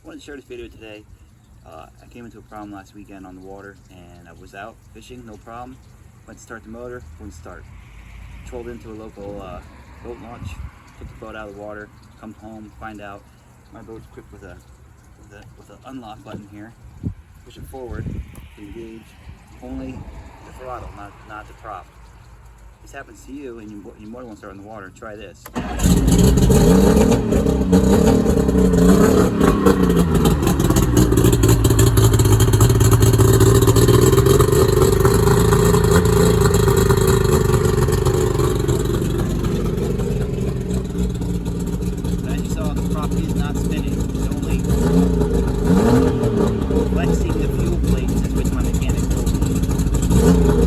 wanted to share this video today. I came into a problem last weekend on the water, and I was out fishing, no problem. Went to start the motor, wouldn't start. Trolled into a local boat launch, took the boat out of the water, come home, find out my boat's equipped with an unlock button here. Push it forward, engage only the throttle, not the prop. If this happens to you and you more won't start in the water, try this. As you saw, the prop is not spinning, it's only flexing the fuel plates, is which my mechanic told me.